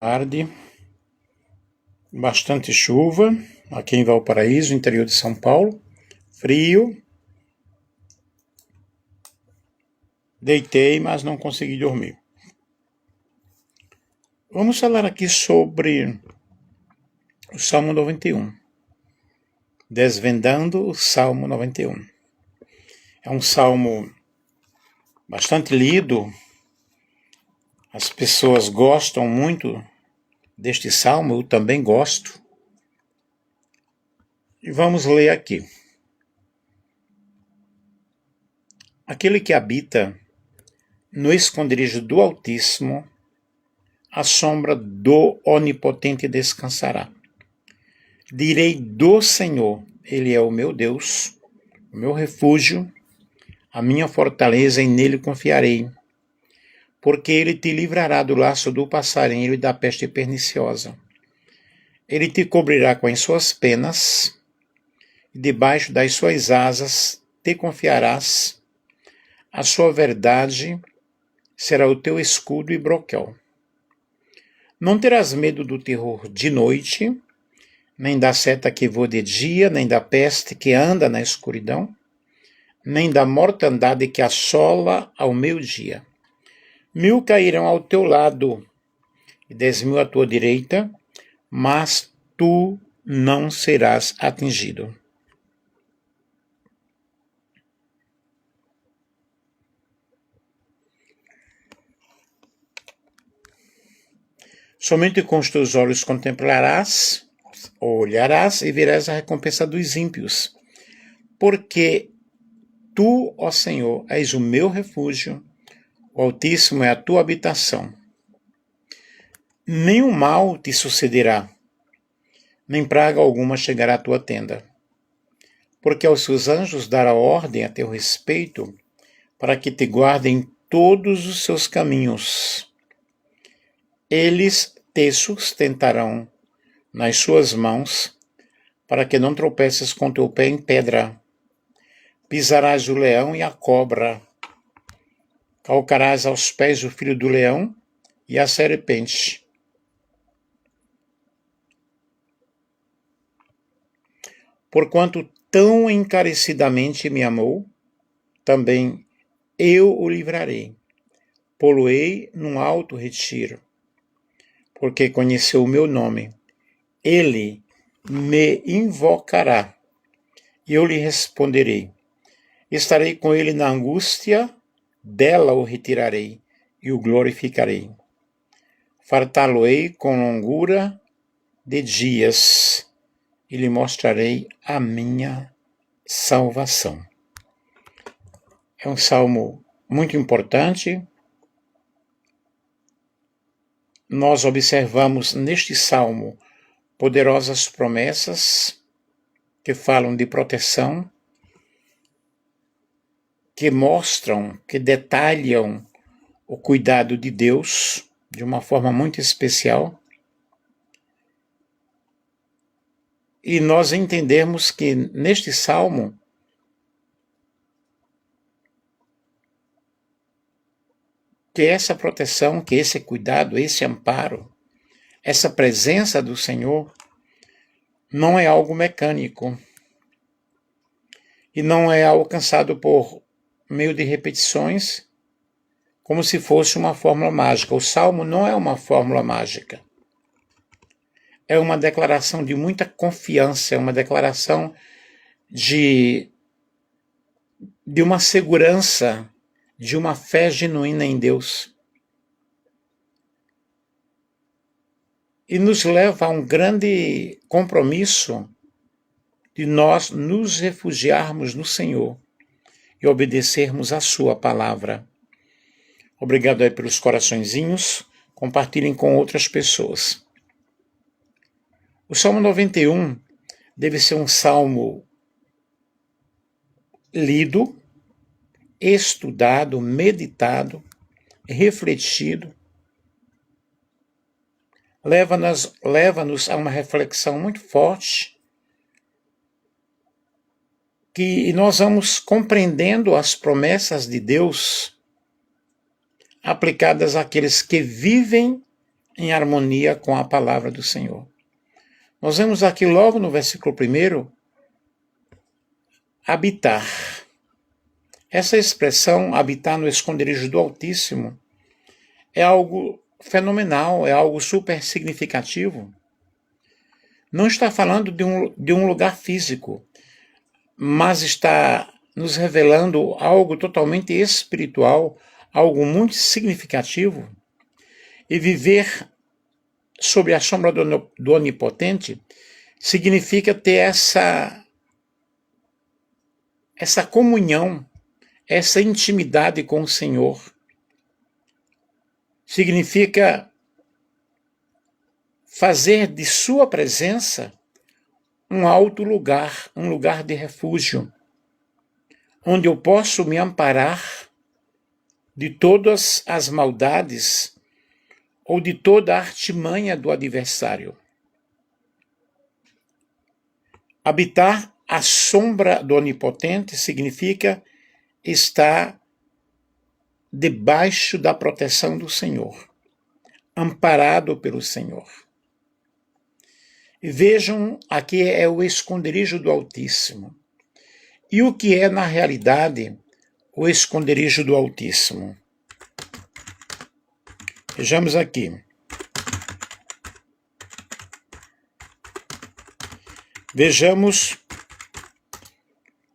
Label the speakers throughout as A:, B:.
A: Tarde, bastante chuva aqui em Valparaíso, interior de São Paulo, frio. Deitei, mas não consegui dormir. Vamos falar aqui sobre o Salmo 91. Desvendando o Salmo 91. É um salmo bastante lido. As pessoas gostam muito deste salmo, eu também gosto. E vamos ler aqui. Aquele que habita no esconderijo do Altíssimo, à sombra do Onipotente descansará. Direi do Senhor, Ele é o meu Deus, o meu refúgio, a minha fortaleza, e nele confiarei. Porque ele te livrará do laço do passarinho e da peste perniciosa. Ele te cobrirá com as suas penas, e debaixo das suas asas te confiarás. A sua verdade será o teu escudo e broquel. Não terás medo do terror de noite, nem da seta que voa de dia, nem da peste que anda na escuridão, nem da mortandade que assola ao meio-dia. 1000 cairão ao teu lado e 10.000 à tua direita, mas tu não serás atingido. Somente com os teus olhos contemplarás, ou olharás, e verás a recompensa dos ímpios. Porque tu, ó Senhor, és o meu refúgio, o Altíssimo é a tua habitação. Nenhum mal te sucederá, nem praga alguma chegará à tua tenda. Porque aos seus anjos dará ordem a teu respeito, para que te guardem todos os seus caminhos. Eles te sustentarão nas suas mãos, para que não tropeces com teu pé em pedra. Pisarás o leão e a cobra. Calcarás aos pés o filho do leão e a serpente. Porquanto tão encarecidamente me amou, também eu o livrarei. Pô-lo-ei num alto retiro, porque conheceu o meu nome. Ele me invocará, e eu lhe responderei. Estarei com ele na angústia, dela o retirarei, e o glorificarei. Fartá-lo-ei com longura de dias, e lhe mostrarei a minha salvação. É um salmo muito importante. Nós observamos neste salmo poderosas promessas que falam de proteção, que mostram, que detalham o cuidado de Deus de uma forma muito especial. E nós entendemos que neste salmo que essa proteção, que esse cuidado, esse amparo, essa presença do Senhor não é algo mecânico e não é alcançado por meio de repetições, como se fosse uma fórmula mágica. O Salmo não é uma fórmula mágica. É uma declaração de muita confiança, é uma declaração de uma segurança, de uma fé genuína em Deus. E nos leva a um grande compromisso de nós nos refugiarmos no Senhor e obedecermos a sua palavra. Obrigado aí pelos coraçõezinhos. Compartilhem com outras pessoas. O Salmo 91 deve ser um salmo lido, estudado, meditado, refletido. Leva-nos a uma reflexão muito forte, que nós vamos compreendendo as promessas de Deus aplicadas àqueles que vivem em harmonia com a palavra do Senhor. Nós vemos aqui logo no versículo 1, habitar. Essa expressão, habitar no esconderijo do Altíssimo, é algo fenomenal, é algo super significativo. Não está falando de um lugar físico, mas está nos revelando algo totalmente espiritual, algo muito significativo. E viver sob a sombra do Onipotente significa ter essa comunhão, essa intimidade com o Senhor. Significa fazer de sua presença um alto lugar, um lugar de refúgio, onde eu posso me amparar de todas as maldades ou de toda a artimanha do adversário. Habitar à sombra do Onipotente significa estar debaixo da proteção do Senhor, amparado pelo Senhor. E vejam, aqui é o esconderijo do Altíssimo. E o que é, na realidade, o esconderijo do Altíssimo? Vejamos aqui. Vejamos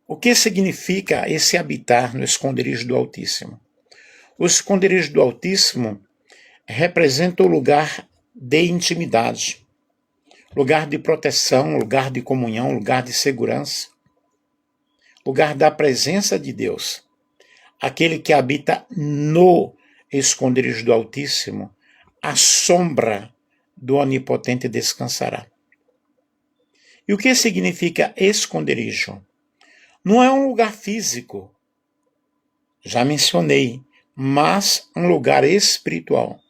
A: o que significa esse habitar no esconderijo do Altíssimo. O esconderijo do Altíssimo representa o lugar de intimidade, lugar de proteção, lugar de comunhão, lugar de segurança, lugar da presença de Deus. Aquele que habita no esconderijo do Altíssimo, à sombra do Onipotente descansará. E o que significa esconderijo? Não é um lugar físico, já mencionei, mas um lugar espiritual.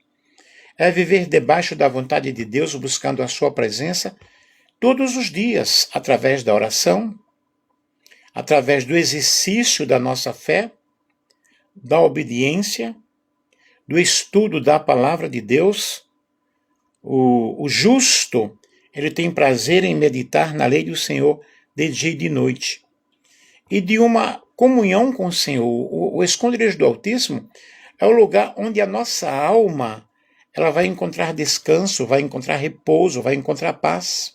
A: É viver debaixo da vontade de Deus, buscando a sua presença todos os dias, através da oração, através do exercício da nossa fé, da obediência, do estudo da palavra de Deus. O justo, ele tem prazer em meditar na lei do Senhor de dia e de noite. E de uma comunhão com o Senhor. O esconderijo do Altíssimo é o lugar onde a nossa alma ela vai encontrar descanso, vai encontrar repouso, vai encontrar paz.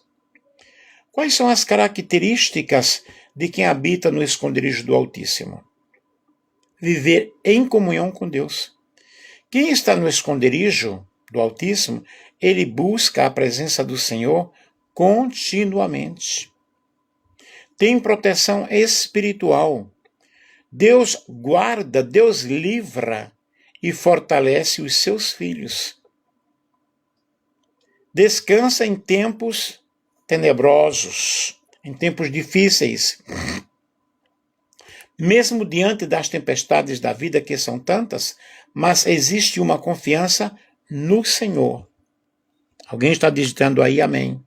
A: Quais são as características de quem habita no esconderijo do Altíssimo? Viver em comunhão com Deus. Quem está no esconderijo do Altíssimo, ele busca a presença do Senhor continuamente. Tem proteção espiritual. Deus guarda, Deus livra e fortalece os seus filhos. Descansa em tempos tenebrosos, em tempos difíceis. Mesmo diante das tempestades da vida, que são tantas, mas existe uma confiança no Senhor. Alguém está digitando aí amém.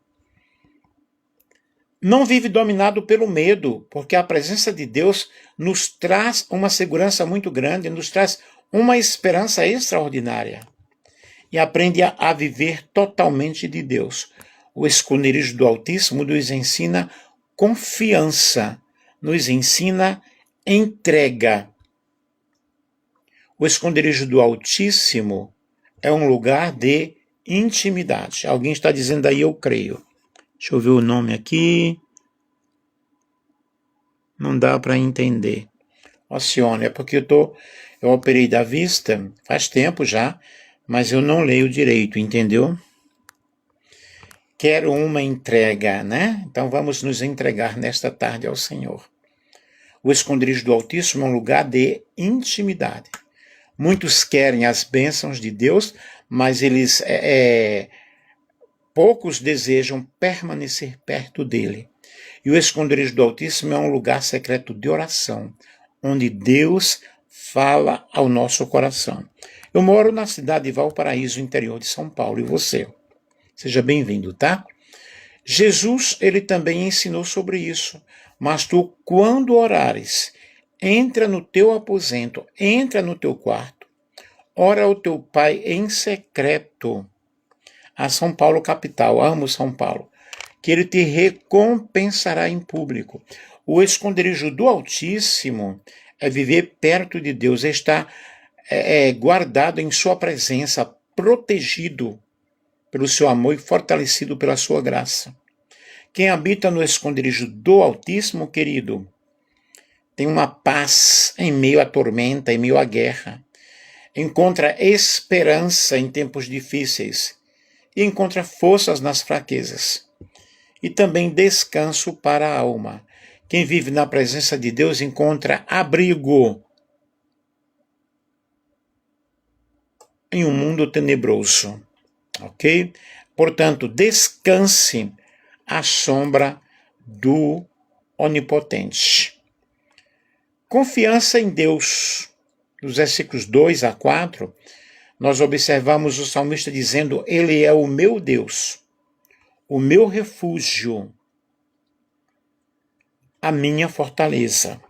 A: Não vive dominado pelo medo, porque a presença de Deus nos traz uma segurança muito grande, nos traz uma esperança extraordinária. E aprende a viver totalmente de Deus. O esconderijo do Altíssimo nos ensina confiança, nos ensina entrega. O esconderijo do Altíssimo é um lugar de intimidade. Alguém está dizendo aí, eu creio. Deixa eu ver o nome aqui. Não dá para entender. Alcione, é porque eu operei da vista faz tempo já, mas eu não leio direito, entendeu? Quero uma entrega, né? Então vamos nos entregar nesta tarde ao Senhor. O esconderijo do Altíssimo é um lugar de intimidade. Muitos querem as bênçãos de Deus, mas eles poucos desejam permanecer perto dele. E o esconderijo do Altíssimo é um lugar secreto de oração, onde Deus fala ao nosso coração. Eu moro na cidade de Valparaíso, interior de São Paulo, e você? Seja bem-vindo, tá? Jesus, ele também ensinou sobre isso. Mas tu, quando orares, entra no teu aposento, entra no teu quarto, ora ao teu pai em secreto, a São Paulo capital, amo São Paulo, que ele te recompensará em público. O esconderijo do Altíssimo é viver perto de Deus, é estar guardado em sua presença, protegido pelo seu amor e fortalecido pela sua graça. Quem habita no esconderijo do Altíssimo, querido, tem uma paz em meio à tormenta, em meio à guerra. Encontra esperança em tempos difíceis e encontra forças nas fraquezas. E também descanso para a alma. Quem vive na presença de Deus encontra abrigo em um mundo tenebroso. Ok? Portanto, descanse à sombra do Onipotente. Confiança em Deus. Nos versículos 2 a 4, nós observamos o salmista dizendo: Ele é o meu Deus, o meu refúgio, a minha fortaleza.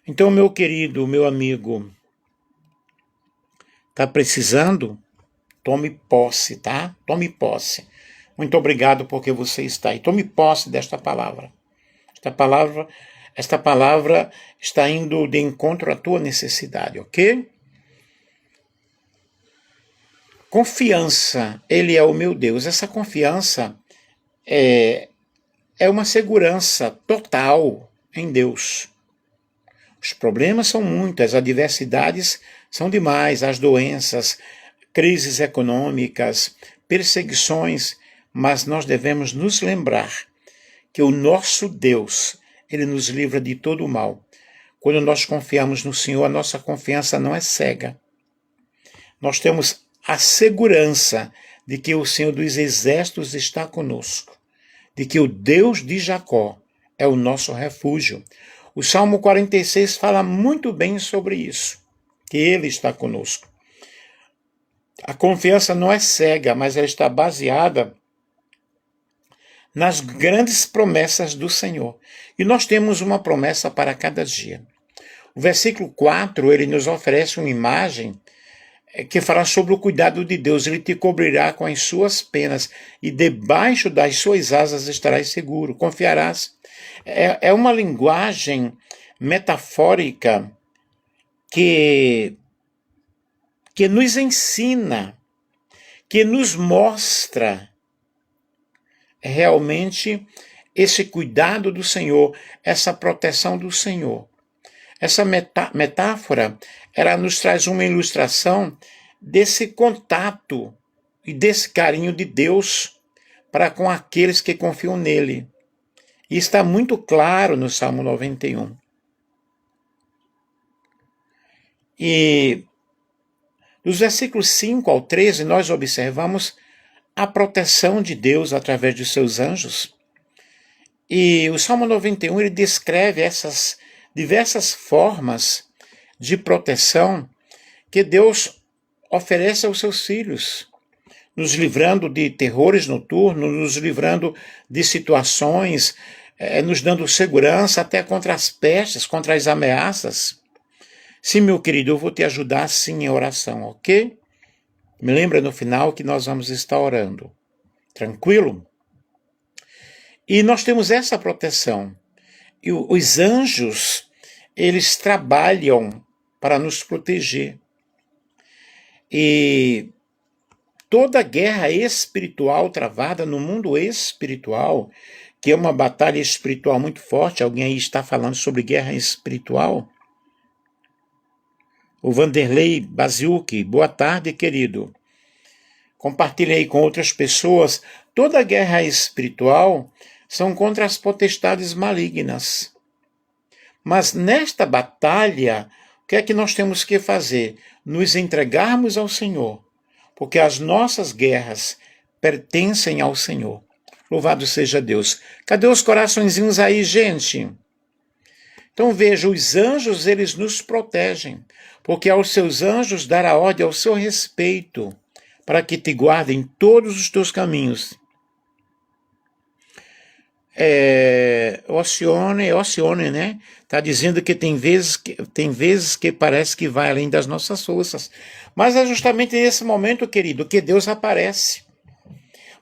A: Então, meu querido, meu amigo, está precisando? Tome posse, tá? Tome posse. Muito obrigado porque você está aí. Tome posse desta palavra. Esta palavra está indo de encontro à tua necessidade, ok? Confiança, Ele é o meu Deus. Essa confiança é uma segurança total em Deus. Os problemas são muitos, as adversidades são demais, as doenças, crises econômicas, perseguições, mas nós devemos nos lembrar que o nosso Deus, Ele nos livra de todo o mal. Quando nós confiamos no Senhor, a nossa confiança não é cega. Nós temos a segurança de que o Senhor dos Exércitos está conosco, de que o Deus de Jacó é o nosso refúgio. O Salmo 46 fala muito bem sobre isso, que Ele está conosco. A confiança não é cega, mas ela está baseada nas grandes promessas do Senhor. E nós temos uma promessa para cada dia. O versículo 4, ele nos oferece uma imagem que fala sobre o cuidado de Deus. Ele te cobrirá com as suas penas e debaixo das suas asas estarás seguro, confiarás. É uma linguagem metafórica que nos ensina, que nos mostra realmente esse cuidado do Senhor, essa proteção do Senhor. Essa metáfora, ela nos traz uma ilustração desse contato e desse carinho de Deus para com aqueles que confiam nele. E está muito claro no Salmo 91. E dos versículos 5 ao 13, nós observamos a proteção de Deus através de seus anjos. E o Salmo 91, ele descreve essas diversas formas de proteção que Deus oferece aos seus filhos, nos livrando de terrores noturnos, nos livrando de situações, nos dando segurança até contra as pestes, contra as ameaças. Sim, meu querido, eu vou te ajudar sim em oração, ok? Me lembra no final que nós vamos estar orando. Tranquilo? E nós temos essa proteção. E os anjos, eles trabalham para nos proteger. E toda guerra espiritual travada no mundo espiritual, que é uma batalha espiritual muito forte, alguém aí está falando sobre guerra espiritual? O Vanderlei Baziucchi, boa tarde, querido. Compartilhei com outras pessoas. Toda guerra espiritual são contra as potestades malignas. Mas nesta batalha, o que é que nós temos que fazer? Nos entregarmos ao Senhor, porque as nossas guerras pertencem ao Senhor. Louvado seja Deus. Cadê os coraçõezinhos aí, gente? Então veja, os anjos, eles nos protegem, porque aos seus anjos dará ordem ao seu respeito, para que te guardem todos os teus caminhos. Oceone, né? Está dizendo que tem vezes que parece que vai além das nossas forças. Mas é justamente nesse momento, querido, que Deus aparece.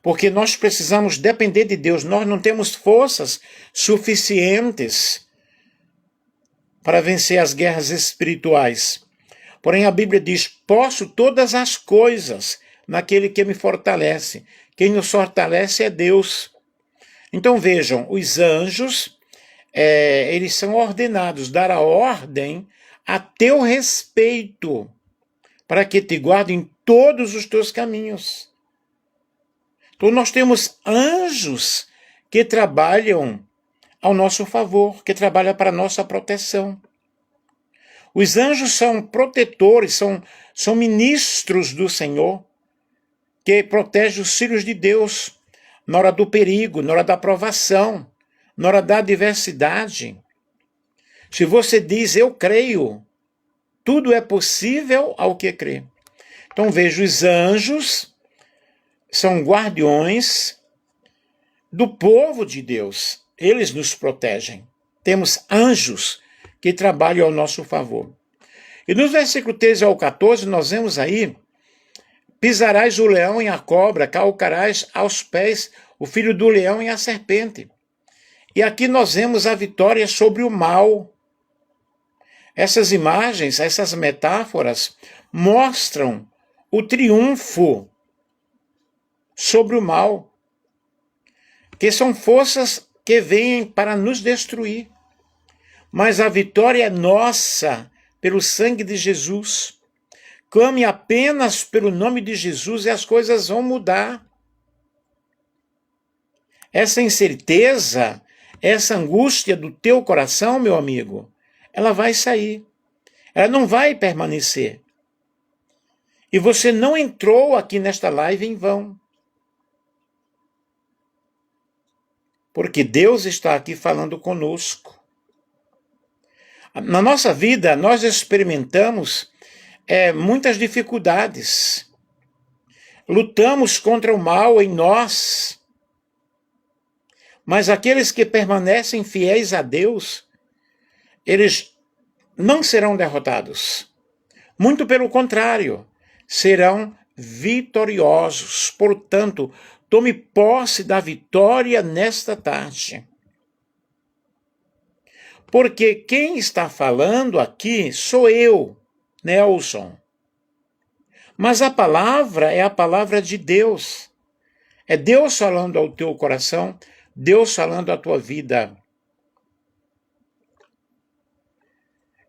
A: Porque nós precisamos depender de Deus. Nós não temos forças suficientes para vencer as guerras espirituais. Porém, a Bíblia diz, posso todas as coisas naquele que me fortalece. Quem nos fortalece é Deus. Então vejam, os anjos, eles são ordenados, dar a ordem a teu respeito, para que te guardem em todos os teus caminhos. Então nós temos anjos que trabalham ao nosso favor, que trabalham para a nossa proteção. Os anjos são protetores, são ministros do Senhor, que protegem os filhos de Deus na hora do perigo, na hora da provação, na hora da adversidade. Se você diz, eu creio, tudo é possível ao que crê. Então veja, os anjos são guardiões do povo de Deus. Eles nos protegem. Temos anjos que trabalham ao nosso favor. E nos versículos 13 ao 14, nós vemos aí, pisarás o leão e a cobra, calcarás aos pés o filho do leão e a serpente. E aqui nós vemos a vitória sobre o mal. Essas imagens, essas metáforas, mostram o triunfo sobre o mal, que são forças que vêm para nos destruir. Mas a vitória é nossa pelo sangue de Jesus. Clame apenas pelo nome de Jesus e as coisas vão mudar. Essa incerteza, essa angústia do teu coração, meu amigo, ela vai sair. Ela não vai permanecer. E você não entrou aqui nesta live em vão. Porque Deus está aqui falando conosco. Na nossa vida, nós experimentamos muitas dificuldades. Lutamos contra o mal em nós. Mas aqueles que permanecem fiéis a Deus, eles não serão derrotados. Muito pelo contrário, serão vitoriosos. Portanto, tome posse da vitória nesta tarde. Porque quem está falando aqui sou eu, Nelson. Mas a palavra é a palavra de Deus. É Deus falando ao teu coração, Deus falando à tua vida.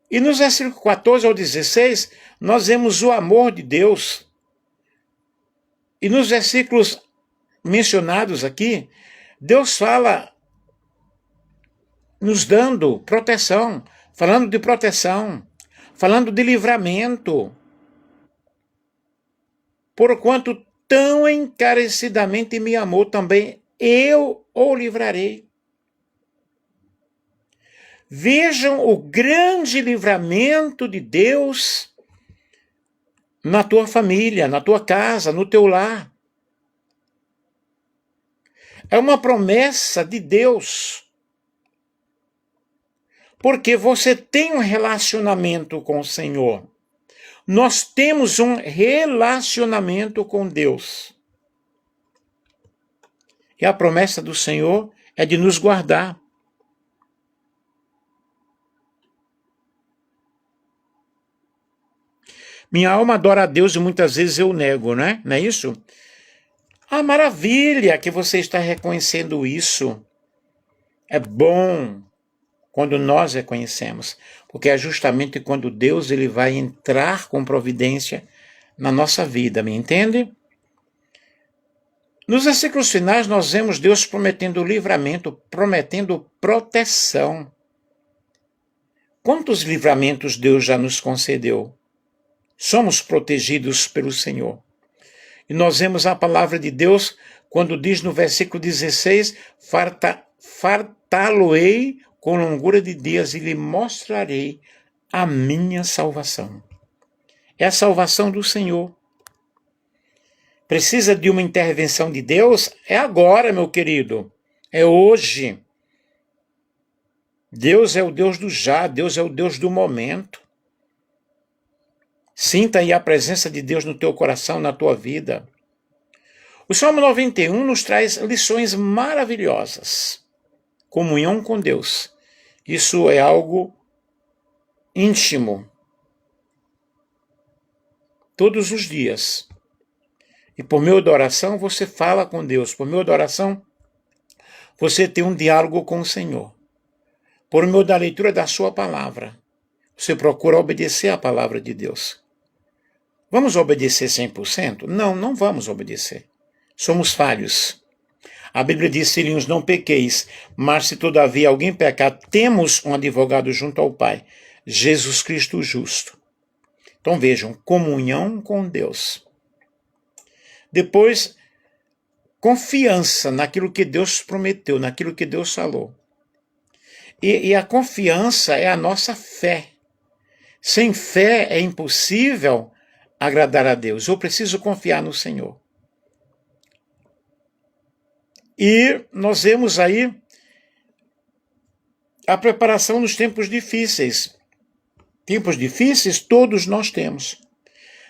A: E nos versículos 14 ao 16, nós vemos o amor de Deus. E nos versículos mencionados aqui, Deus fala nos dando proteção, falando de proteção, falando de livramento. Porquanto tão encarecidamente me amou, também eu o livrarei. Vejam o grande livramento de Deus na tua família, na tua casa, no teu lar. É uma promessa de Deus. Porque você tem um relacionamento com o Senhor. Nós temos um relacionamento com Deus. E a promessa do Senhor é de nos guardar. Minha alma adora a Deus e muitas vezes eu nego, né? Não é isso? Ah, maravilha que você está reconhecendo isso. É bom quando nós reconhecemos, porque é justamente quando Deus ele vai entrar com providência na nossa vida, me entende? Nos versículos finais nós vemos Deus prometendo livramento, prometendo proteção. Quantos livramentos Deus já nos concedeu? Somos protegidos pelo Senhor. E nós vemos a palavra de Deus quando diz no versículo 16, fartá-lo-ei com longura de dias e lhe mostrarei a minha salvação. É a salvação do Senhor. Precisa de uma intervenção de Deus? É agora, meu querido. É hoje. Deus é o Deus do já, Deus é o Deus do momento. Sinta aí a presença de Deus no teu coração, na tua vida. O Salmo 91 nos traz lições maravilhosas. Comunhão com Deus. Isso é algo íntimo. Todos os dias. E por meio da oração você fala com Deus. Por meio da oração você tem um diálogo com o Senhor. Por meio da leitura da sua palavra, você procura obedecer à palavra de Deus. Vamos obedecer 100%? Não, não vamos obedecer. Somos falhos. A Bíblia diz, filhinhos, não pequeis, mas se todavia alguém pecar, temos um advogado junto ao Pai, Jesus Cristo o justo. Então vejam, comunhão com Deus. Depois, confiança naquilo que Deus prometeu, naquilo que Deus falou. E a confiança é a nossa fé. Sem fé é impossível agradar a Deus. Eu preciso confiar no Senhor. E nós vemos aí a preparação nos tempos difíceis. Tempos difíceis todos nós temos.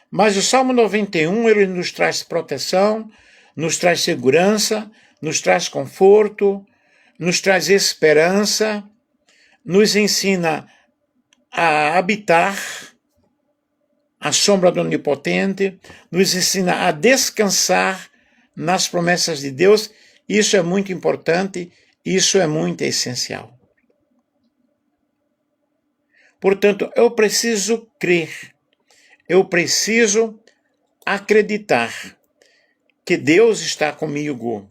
A: Mas o Salmo 91, ele nos traz proteção, nos traz segurança, nos traz conforto, nos traz esperança, nos ensina a habitar a sombra do Onipotente, nos ensina a descansar nas promessas de Deus. Isso é muito importante, isso é muito essencial. Portanto, eu preciso crer, eu preciso acreditar que Deus está comigo,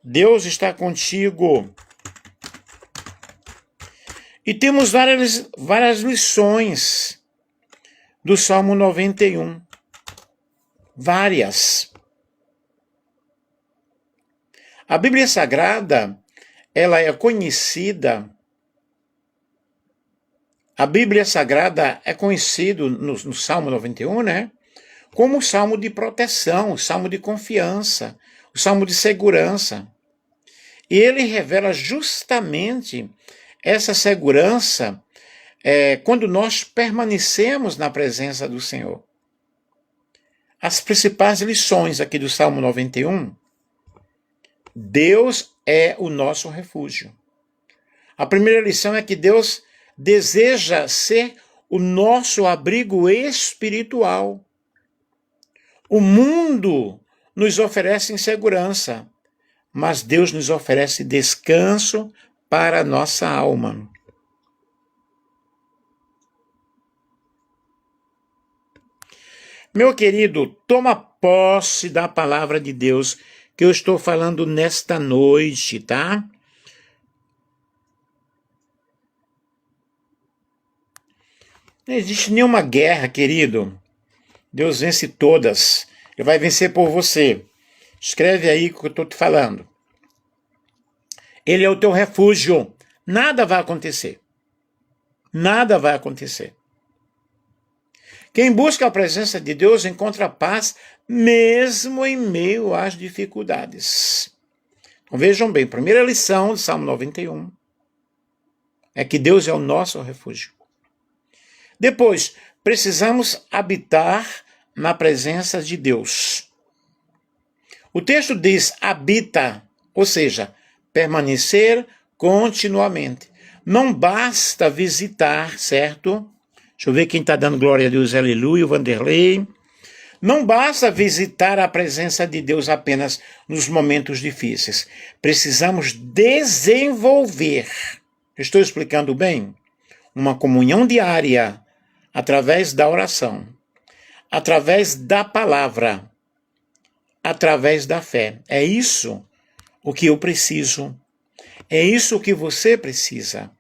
A: Deus está contigo. E temos várias lições do Salmo 91. Várias. A Bíblia Sagrada, ela é conhecida. A Bíblia Sagrada é conhecido no Salmo 91, né? Como o Salmo de proteção, o Salmo de confiança, o Salmo de segurança. E ele revela justamente essa segurança quando nós permanecemos na presença do Senhor. As principais lições aqui do Salmo 91, Deus é o nosso refúgio. A primeira lição é que Deus deseja ser o nosso abrigo espiritual. O mundo nos oferece insegurança, mas Deus nos oferece descanso para a nossa alma. Meu querido, toma posse da palavra de Deus que eu estou falando nesta noite, tá? Não existe nenhuma guerra, querido. Deus vence todas. Ele vai vencer por você. Escreve aí o que eu estou te falando. Ele é o teu refúgio. Nada vai acontecer. Nada vai acontecer. Quem busca a presença de Deus encontra paz mesmo em meio às dificuldades. Então vejam bem, primeira lição do Salmo 91 é que Deus é o nosso refúgio. Depois, precisamos habitar na presença de Deus. O texto diz habita, ou seja, permanecer continuamente. Não basta visitar, certo? Deixa eu ver quem está dando glória a Deus, aleluia, o Vanderlei. Não basta visitar a presença de Deus apenas nos momentos difíceis. Precisamos desenvolver, estou explicando bem? Uma comunhão diária, através da oração, através da palavra, através da fé. É isso o que eu preciso. É isso que você precisa.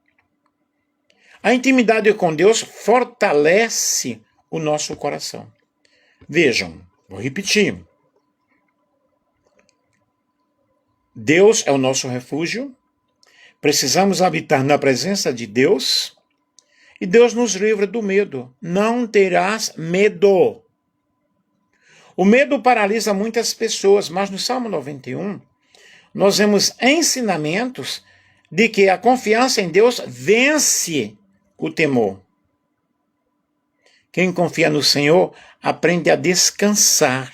A: A intimidade com Deus fortalece o nosso coração. Vejam, vou repetir. Deus é o nosso refúgio. Precisamos habitar na presença de Deus. E Deus nos livra do medo. Não terás medo. O medo paralisa muitas pessoas, mas no Salmo 91, nós vemos ensinamentos de que a confiança em Deus vence o temor. Quem confia no Senhor aprende a descansar.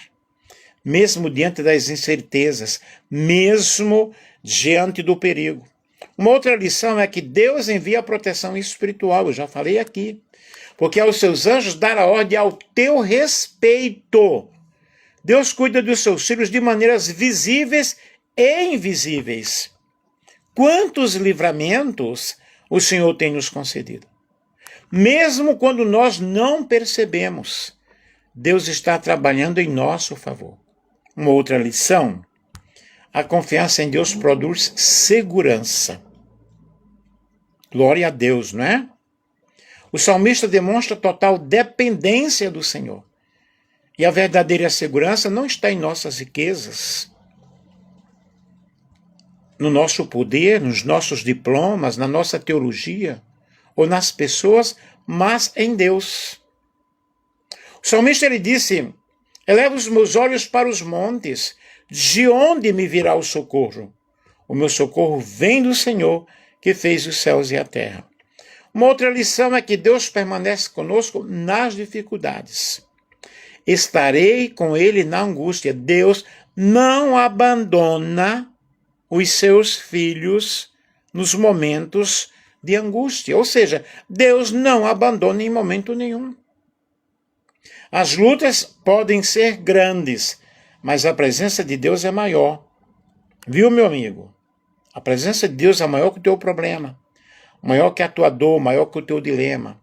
A: mesmo diante das incertezas, mesmo diante do perigo. Uma outra lição é que Deus envia proteção espiritual, eu já falei aqui, porque aos seus anjos dará ordem ao teu respeito. Deus cuida dos seus filhos de maneiras visíveis e invisíveis. Quantos livramentos o Senhor tem nos concedido? Mesmo quando nós não percebemos, Deus está trabalhando em nosso favor. Uma outra lição: a confiança em Deus produz segurança. Glória a Deus, não é? O salmista demonstra total dependência do Senhor. E a verdadeira segurança não está em nossas riquezas, no nosso poder, nos nossos diplomas, na nossa teologia, ou nas pessoas, mas em Deus. O salmista ele disse: eleva os meus olhos para os montes, de onde me virá o socorro? O meu socorro vem do Senhor, que fez os céus e a terra. Uma outra lição é que Deus permanece conosco nas dificuldades. Estarei com ele na angústia. Deus não abandona os seus filhos nos momentos de angústia. Ou seja, Deus não abandona em momento nenhum. As lutas podem ser grandes, mas a presença de Deus é maior. Viu, meu amigo? A presença de Deus é maior que o teu problema, maior que a tua dor, maior que o teu dilema.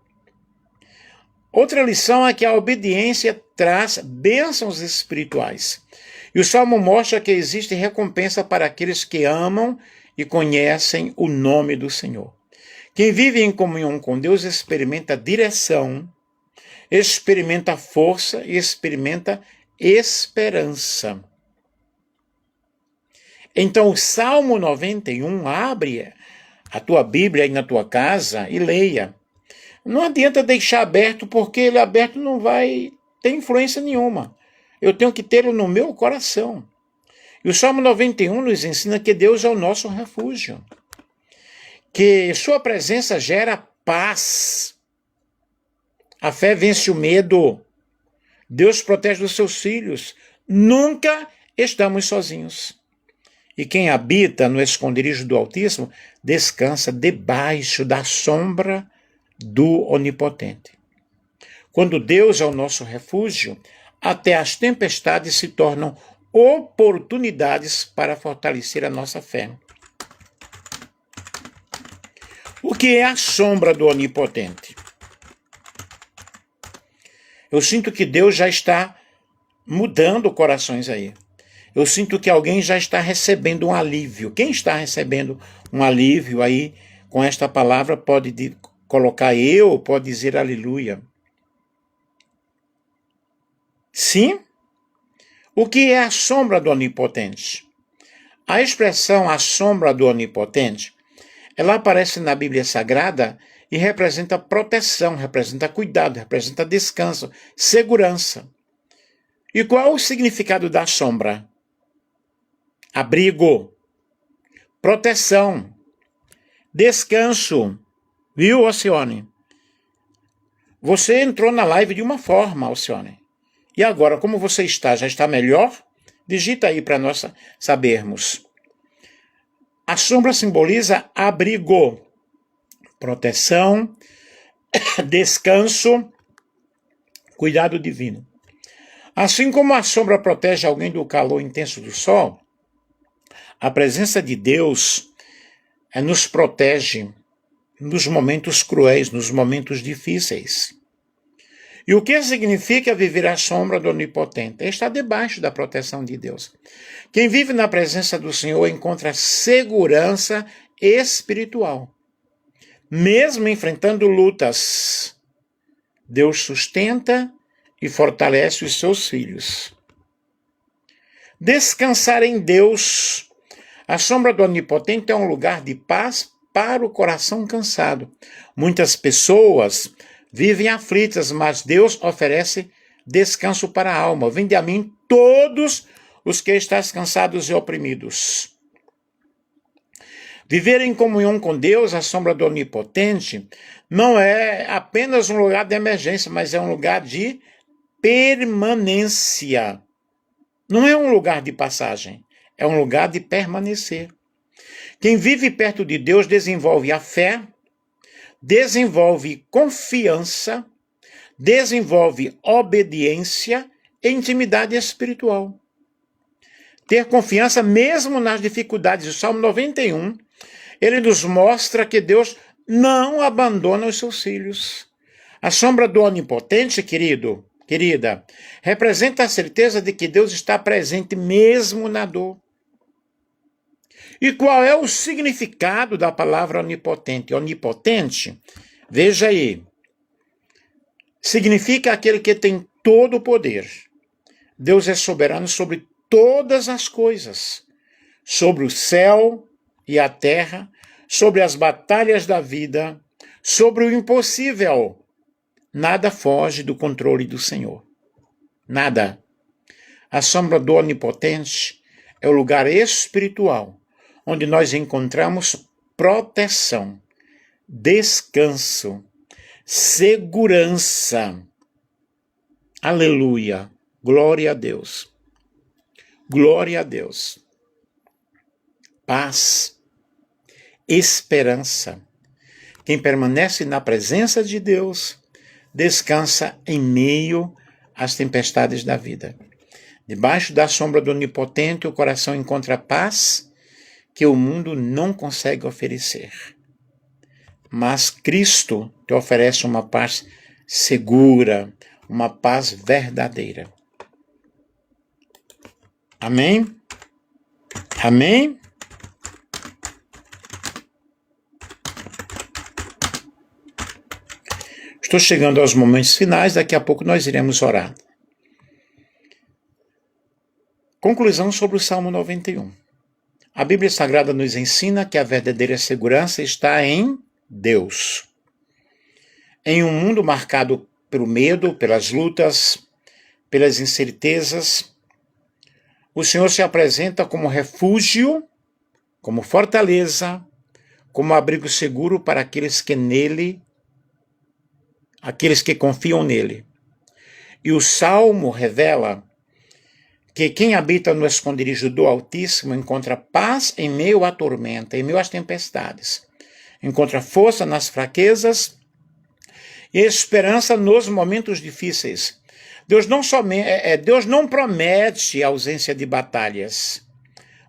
A: Outra lição é que a obediência traz bênçãos espirituais. E o Salmo mostra que existe recompensa para aqueles que amam e conhecem o nome do Senhor. Quem vive em comunhão com Deus experimenta direção, experimenta força e experimenta esperança. Então, o Salmo 91, abre a tua Bíblia aí na tua casa e leia. Não adianta deixar aberto, porque ele aberto não vai ter influência nenhuma. Eu tenho que tê-lo no meu coração. E o Salmo 91 nos ensina que Deus é o nosso refúgio, que sua presença gera paz. A fé vence o medo. Deus protege os seus filhos. Nunca estamos sozinhos. E quem habita no esconderijo do Altíssimo descansa debaixo da sombra do Onipotente. Quando Deus é o nosso refúgio, até as tempestades se tornam oportunidades para fortalecer a nossa fé. O que é a sombra do Onipotente? Eu sinto que Deus já está mudando corações aí. Eu sinto que alguém já está recebendo um alívio. Quem está recebendo um alívio aí com esta palavra pode colocar eu, pode dizer aleluia. Sim? O que é a sombra do Onipotente? A expressão a sombra do Onipotente, ela aparece na Bíblia Sagrada e representa proteção, representa cuidado, representa descanso, segurança. E qual é o significado da sombra? Abrigo, proteção, descanso. Viu, Alcione? Você entrou na live de uma forma, Alcione. E agora, como você está? Já está melhor? Digita aí para nós sabermos. A sombra simboliza abrigo, proteção, descanso, cuidado divino. Assim como a sombra protege alguém do calor intenso do sol, a presença de Deus nos protege nos momentos cruéis, nos momentos difíceis. E o que significa viver à sombra do Onipotente? É estar debaixo da proteção de Deus. Quem vive na presença do Senhor encontra segurança espiritual. Mesmo enfrentando lutas, Deus sustenta e fortalece os seus filhos. Descansar em Deus. A sombra do Onipotente é um lugar de paz para o coração cansado. Muitas pessoas vivem aflitas, mas Deus oferece descanso para a alma. Vinde a mim todos os que estáis cansados e oprimidos. Viver em comunhão com Deus, a sombra do Onipotente, não é apenas um lugar de emergência, mas é um lugar de permanência. Não é um lugar de passagem, é um lugar de permanecer. Quem vive perto de Deus desenvolve a fé, desenvolve confiança, desenvolve obediência e intimidade espiritual. Ter confiança mesmo nas dificuldades. O Salmo 91, ele nos mostra que Deus não abandona os seus filhos. A sombra do onipotente, querida, representa a certeza de que Deus está presente mesmo na dor. E qual é o significado da palavra onipotente? Onipotente, veja aí, significa aquele que tem todo o poder. Deus é soberano sobre todas as coisas, sobre o céu e a terra, sobre as batalhas da vida, sobre o impossível. Nada foge do controle do Senhor. Nada. A sombra do onipotente é o lugar espiritual onde nós encontramos proteção, descanso, segurança. Aleluia. Glória a Deus. Glória a Deus. Paz, esperança. Quem permanece na presença de Deus descansa em meio às tempestades da vida. Debaixo da sombra do onipotente, o coração encontra paz que o mundo não consegue oferecer. Mas Cristo te oferece uma paz segura, uma paz verdadeira. Amém? Amém? Estou chegando aos momentos finais, daqui a pouco nós iremos orar. Conclusão sobre o Salmo 91. A Bíblia Sagrada nos ensina que a verdadeira segurança está em Deus. Em um mundo marcado pelo medo, pelas lutas, pelas incertezas, o Senhor se apresenta como refúgio, como fortaleza, como abrigo seguro para aqueles que confiam nele. E o Salmo revela que quem habita no esconderijo do Altíssimo encontra paz em meio à tormenta, em meio às tempestades. Encontra força nas fraquezas e esperança nos momentos difíceis. Deus não promete a ausência de batalhas,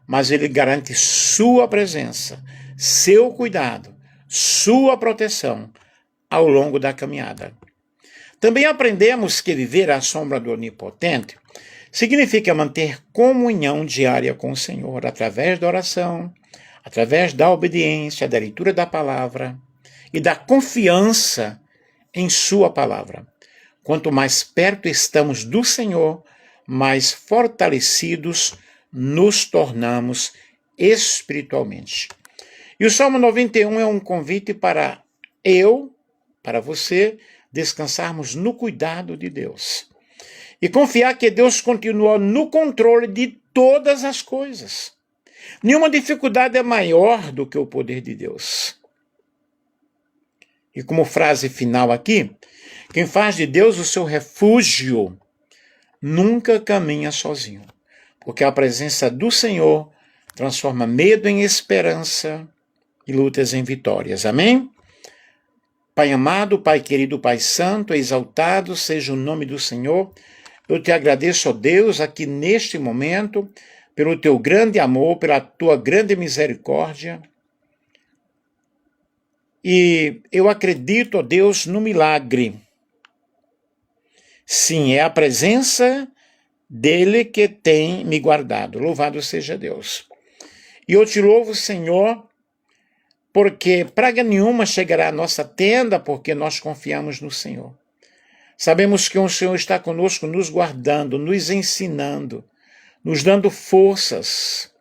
A: mas Ele garante sua presença, seu cuidado, sua proteção ao longo da caminhada. Também aprendemos que viver à sombra do Onipotente significa manter comunhão diária com o Senhor através da oração, através da obediência, da leitura da palavra e da confiança em sua palavra. Quanto mais perto estamos do Senhor, mais fortalecidos nos tornamos espiritualmente. E o Salmo 91 é um convite para você, descansarmos no cuidado de Deus. E confiar que Deus continua no controle de todas as coisas. Nenhuma dificuldade é maior do que o poder de Deus. E como frase final aqui, quem faz de Deus o seu refúgio nunca caminha sozinho, porque a presença do Senhor transforma medo em esperança e lutas em vitórias. Amém? Pai amado, Pai querido, Pai santo, exaltado seja o nome do Senhor. Eu te agradeço, ó Deus, aqui neste momento, pelo teu grande amor, pela tua grande misericórdia. E eu acredito, ó Deus, no milagre. Sim, é a presença dele que tem me guardado. Louvado seja Deus. E eu te louvo, Senhor, porque praga nenhuma chegará à nossa tenda, porque nós confiamos no Senhor. Sabemos que o Senhor está conosco, nos guardando, nos ensinando, nos dando forças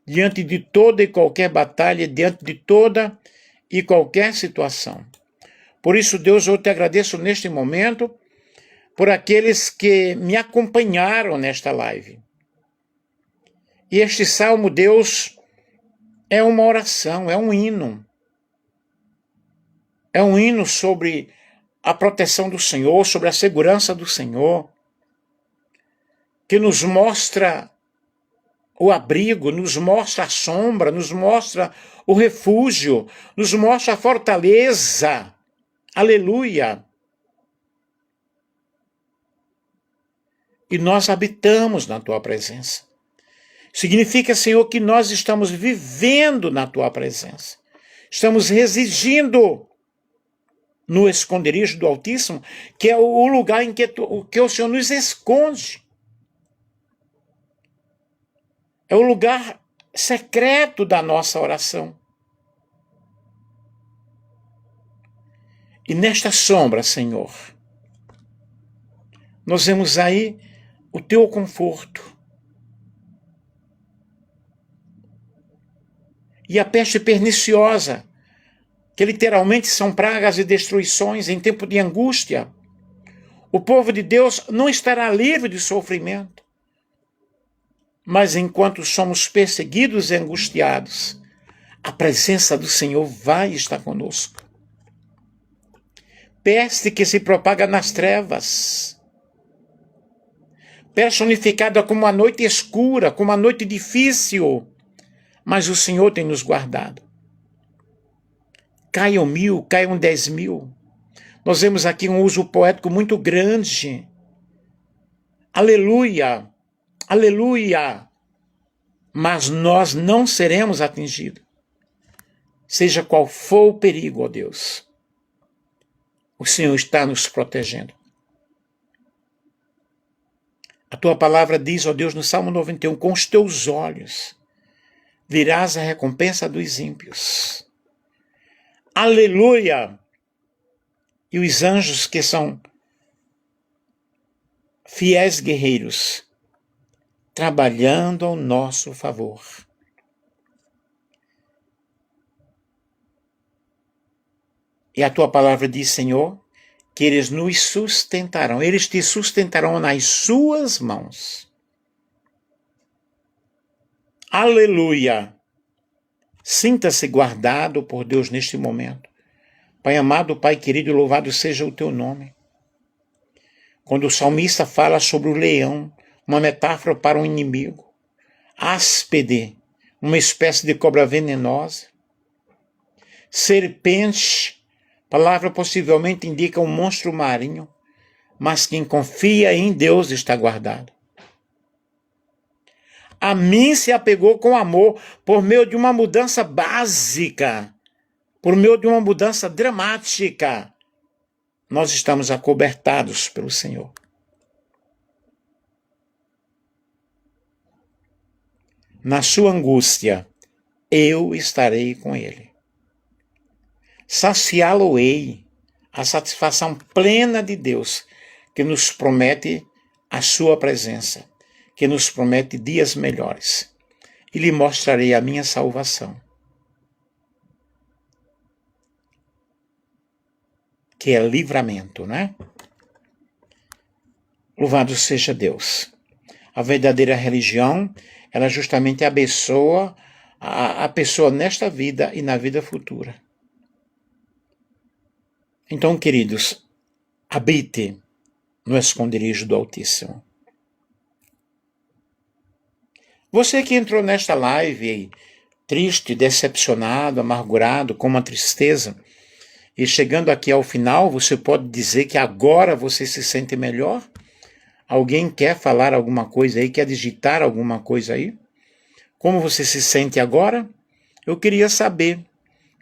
A: diante de toda e qualquer batalha, diante de toda e qualquer situação. Por isso, Deus, eu te agradeço neste momento por aqueles que me acompanharam nesta live. E este salmo, Deus, é uma oração, é um hino. É um hino sobre a proteção do Senhor, sobre a segurança do Senhor. que nos mostra o abrigo, nos mostra a sombra, nos mostra o refúgio, nos mostra a fortaleza. Aleluia! E nós habitamos na tua presença. Significa, Senhor, que nós estamos vivendo na tua presença. Estamos residindo no esconderijo do Altíssimo, que é o lugar em que o Senhor nos esconde. É o lugar secreto da nossa oração. E nesta sombra, Senhor, nós vemos aí o teu conforto. E a peste perniciosa, que literalmente são pragas e destruições em tempo de angústia. O povo de Deus não estará livre de sofrimento. Mas enquanto somos perseguidos e angustiados, a presença do Senhor vai estar conosco. Peste que se propaga nas trevas. Personificada como uma noite escura, como uma noite difícil. Mas o Senhor tem nos guardado. Caiam 1000, caiam 10.000. Nós vemos aqui um uso poético muito grande. Aleluia, aleluia. Mas nós não seremos atingidos. Seja qual for o perigo, ó Deus. O Senhor está nos protegendo. A tua palavra diz, ó Deus, no Salmo 91, com os teus olhos virás a recompensa dos ímpios. Aleluia! E os anjos que são fiéis guerreiros, trabalhando ao nosso favor. E a tua palavra diz, Senhor, que eles nos sustentarão, eles te sustentarão nas suas mãos. Aleluia! Sinta-se guardado por Deus neste momento. Pai amado, Pai querido, louvado seja o teu nome. Quando o salmista fala sobre o leão, uma metáfora para um inimigo, áspide, uma espécie de cobra venenosa, serpente, palavra possivelmente indica um monstro marinho, mas quem confia em Deus está guardado. A mim se apegou com amor por meio de uma mudança básica, por meio de uma mudança dramática. Nós estamos acobertados pelo Senhor. Na sua angústia, eu estarei com ele. Saciá-lo-ei, a satisfação plena de Deus, que nos promete a sua presença, que nos promete dias melhores. E lhe mostrarei a minha salvação, que é livramento, né? Louvado seja Deus. A verdadeira religião, ela justamente abençoa a pessoa nesta vida e na vida futura. Então, queridos, habite no esconderijo do Altíssimo. Você que entrou nesta live triste, decepcionado, amargurado, com uma tristeza, e chegando aqui ao final, você pode dizer que agora você se sente melhor? Alguém quer falar alguma coisa aí, quer digitar alguma coisa aí? Como você se sente agora? Eu queria saber.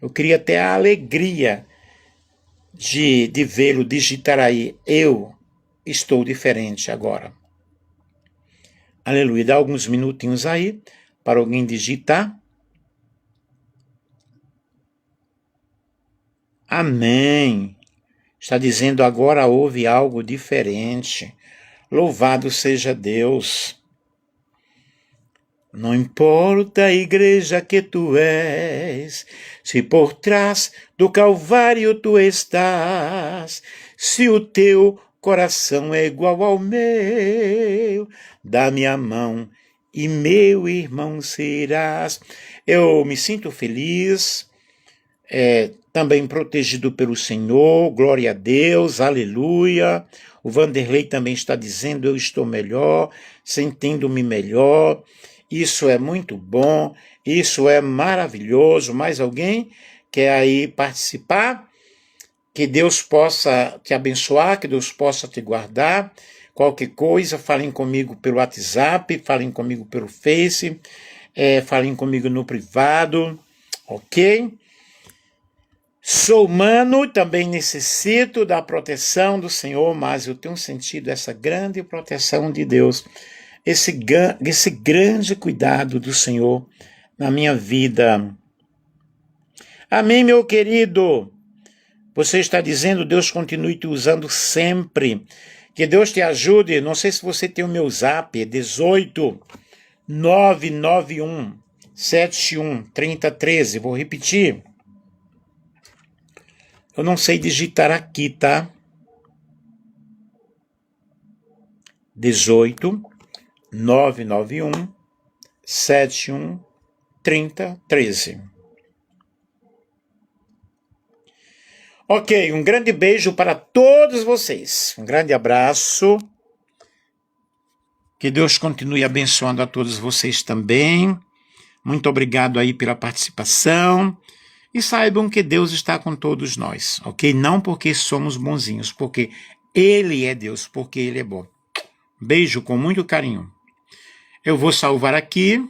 A: Eu queria ter a alegria de vê-lo digitar aí. Eu estou diferente agora. Aleluia. Dá alguns minutinhos aí para alguém digitar. Amém. Está dizendo agora houve algo diferente. Louvado seja Deus. Não importa a igreja que tu és, se por trás do Calvário tu estás, se o teu coração é igual ao meu, dá-me a mão e meu irmão serás. Eu me sinto feliz também protegido pelo Senhor, glória a Deus, aleluia. O Vanderlei também está dizendo, eu estou melhor, sentindo-me melhor. Isso é muito bom, isso é maravilhoso. Mais alguém quer aí participar? Que Deus possa te abençoar, que Deus possa te guardar. Qualquer coisa, falem comigo pelo WhatsApp, falem comigo pelo Face, falem comigo no privado, ok? Sou humano e também necessito da proteção do Senhor, mas eu tenho sentido essa grande proteção de Deus, esse grande cuidado do Senhor na minha vida. Amém, meu querido? Você está dizendo, Deus continue te usando sempre. Que Deus te ajude. Não sei se você tem o meu zap, 18 991 71 3013. Vou repetir. Eu não sei digitar aqui, tá? 18 991 71 3013. Ok, um grande beijo para todos vocês. Um grande abraço. Que Deus continue abençoando a todos vocês também. Muito obrigado aí pela participação. E saibam que Deus está com todos nós, ok? Não porque somos bonzinhos, porque Ele é Deus, porque Ele é bom. Beijo com muito carinho. Eu vou salvar aqui.